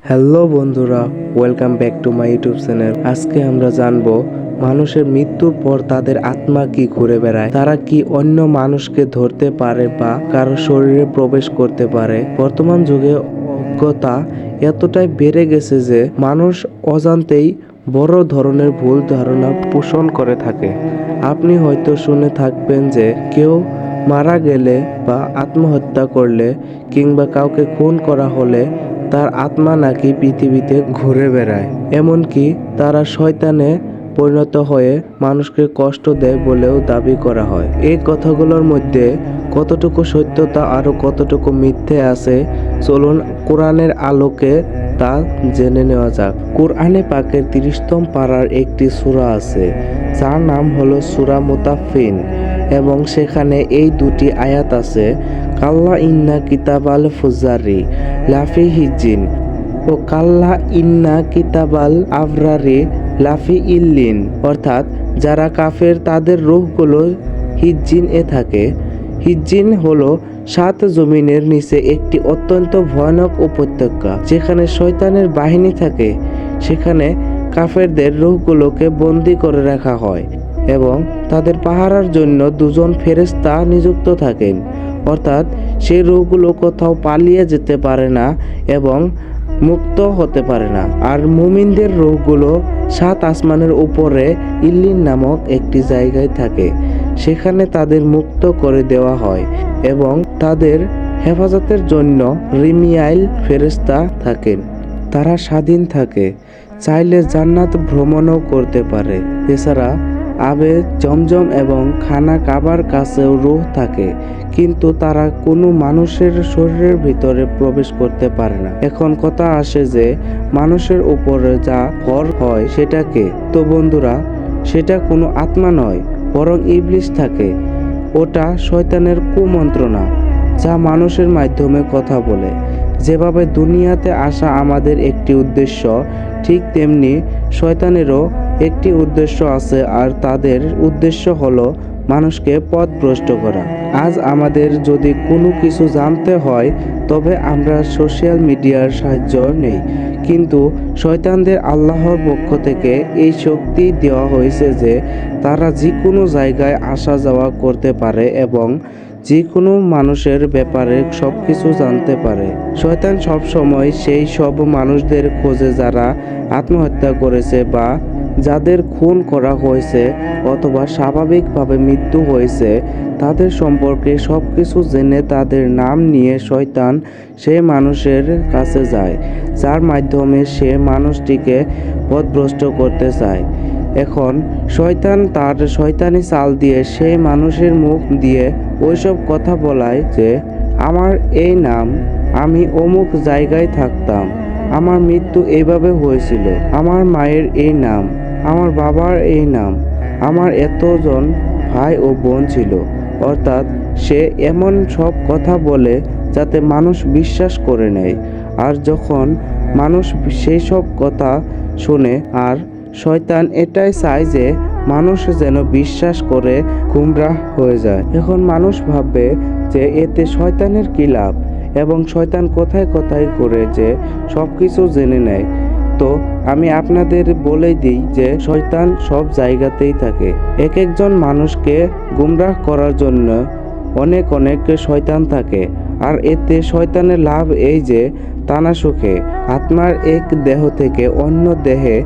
Hello বন্ধুরা, welcome back to my YouTube channel. আজকে আমরা জানবো মানুষের মৃত্যুর পর তাদের আত্মা কি ঘুরে বেড়ায়, তারা কি অন্য মানুষকে ধরতে পারে বা কারো শরীরে প্রবেশ করতে পারে। বর্তমান যুগে অজ্ঞতা এতটাই বেড়ে গেছে যে মানুষ অজান্তেই বড় ধরনের ভুল ধারণা পোষণ করে থাকে। আপনি হয়তো শুনে থাকবেন যে কেউ মারা গেলে বা আত্মহত্যা করলে কিংবা কাউকে খুন করা হলে তার আত্মা নাকি পৃথিবীতে ঘুরে বেড়ায়, এমনকি তারা শয়তানে পরিণত হয়ে মানুষকে কষ্ট দেয় বলেও দাবি করা হয়। এই কথাগুলোর মধ্যে কতটুকু সত্যতা আরো কতটুকু মিথ্যে আছে, চলুন কোরআনের আলোকে তা জেনে নেওয়া যাক। কোরআনে পাকের 30তম পারার একটি সূরা আছে যার নাম হলো সূরা মুতাফফিন, এবং সেখানে এই দুটি আয়াত আছে, কাল্লা ইন্না কিতাবাল ফুজারি লাফি হিজিন ও কাল্লা ইন্না কিতাবাল আবরারি লাফি ইল্লিন। অর্থাৎ যারা কাফের তাদের রূহগুলো হিজ্জিন এ থাকে। হিজ্জিন হলো 7 জমিনের নিচে একটি অত্যন্ত ভয়ানক উপত্যকা, যেখানে শয়তানের বাহিনী থাকে। সেখানে কাফেরদের রূহগুলোকে বন্দী করে রাখা হয় এবং তাদের পাহারার জন্য 2 জন ফেরেশতা নিযুক্ত থাকেন। অর্থাৎ সেই রূহগুলো কোথাও পালিয়ে যেতে পারে না এবং মুক্ত হতে পারে না। আর মুমিনদের রূহগুলো 7 আসমানের উপরে ইল্লিন নামক একটি জায়গায় থাকে। সেখানে তাদের মুক্ত করে দেওয়া হয় এবং তাদের হেফাজতের জন্য রিমিয়াইল ফেরেশতা থাকেন। তারা স্বাধীন থাকে, চাইলে জান্নাত ভ্রমণও করতে পারে। এছাড়া আবে জমজম এবং খানা কাবার কাছেও রূহ থাকে, কিন্তু তারা কোনো মানুষের শরীরের ভিতরে প্রবেশ করতে পারে না। এখন কথা আসে যে মানুষের উপরে যা ভর হয় সেটাকে, তো বন্ধুরা সেটা কোনো আত্মা নয়, বরং ইবলিস থাকে। ওটা শয়তানের কুমন্ত্রণা যা মানুষের মাধ্যমে কথা বলে। যেভাবে দুনিয়াতে আসা আমাদের একটি উদ্দেশ্য, ঠিক তেমনি শয়তানেরও একটি উদ্দেশ্য আছে, আর তাদের উদ্দেশ্য হলো মানুষকে পথভ্রষ্ট করা। আজ আমাদের যদি কোনো কিছু জানতে হয় তবে আমরা সোশ্যাল মিডিয়ার সাহায্য নেই, কিন্তু শয়তানদের আল্লাহর পক্ষ থেকে এই শক্তি দেওয়া হয়েছে যে তারা যে কোনো জায়গায় আসা যাওয়া করতে পারে এবং যে কোনো মানুষের ব্যাপারে সবকিছু জানতে পারে। শয়তান সবসময় সেই সব মানুষদের খোঁজে যারা আত্মহত্যা করেছে বা যাদের খুন করা হয়েছে অথবা স্বাভাবিকভাবে মৃত্যু হয়েছে, তাদের সম্পর্কে সবকিছু জেনে তাদের নাম নিয়ে শয়তান সেই মানুষের কাছে যায়, যার মাধ্যমে সে মানুষটিকে পথভ্রষ্ট করতে চায়। এখন শয়তান তার শয়তানি চাল দিয়ে সেই মানুষের মুখ দিয়ে ওইসব কথা বলায় যে আমার এই নাম, আমি অমুক জায়গায় থাকতাম, আমার মৃত্যু এইভাবে হয়েছিল, আমার মায়ের এই নাম, আমার বাবার এই নাম, আমার এতজন ভাই ও বোন ছিল। অর্থাৎ সে এমন সব কথা বলে যাতে মানুষ বিশ্বাস করে নেয়। আর যখন মানুষ সেই সব কথা শুনে, আর শয়তান এটাই চায় যে মানুষ যেন বিশ্বাস করে গুমরাহ হয়ে যায়। এখন মানুষ ভাববে যে এতে শয়তানের কি লাভ, এবং শয়তান কোথায় কোথায় ঘুরে যে সবকিছু জেনে নেয়। তো আমি আপনাদের বলে দিই যে শয়তান সব জায়গাতেই থাকে। এক একজন মানুষকে গুমরাহ করার জন্য অনেক অনেক শয়তান থাকে, আর এতে শয়তানের লাভ এই যে তানাসুখে আত্মার এক দেহ থেকে অন্য দেহে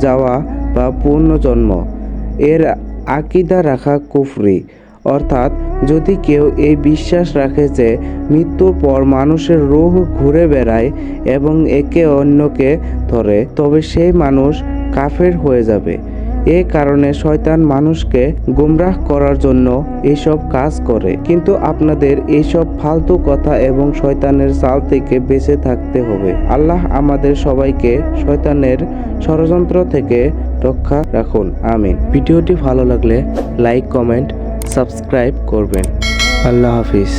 যাওয়া বা পুনর্জন্ম, এর আকীদা রাখা কুফরি। অর্থাৎ যদি কেউ এই বিশ্বাস রাখে যে মৃত্যুর পর মানুষের রূহ ঘুরে বেড়ায় এবং একে অন্যকে ধরে, তবে সেই মানুষ কাফের হয়ে যাবে। এ কারণে শয়তান মানুষকে গুমরাহ করার জন্য এইসব কাজ করে। কিন্তু আপনাদের এইসব ফালতু কথা এবং শয়তানের চাল থেকে বেঁচে থাকতে হবে। আল্লাহ আমাদের সবাইকে শয়তানের ষড়যন্ত্র থেকে রক্ষা রাখুন, আমিন। ভিডিওটি ভালো লাগলে লাইক, কমেন্ট, সাবস্ক্রাইব করবেন। আল্লাহ হাফিজ।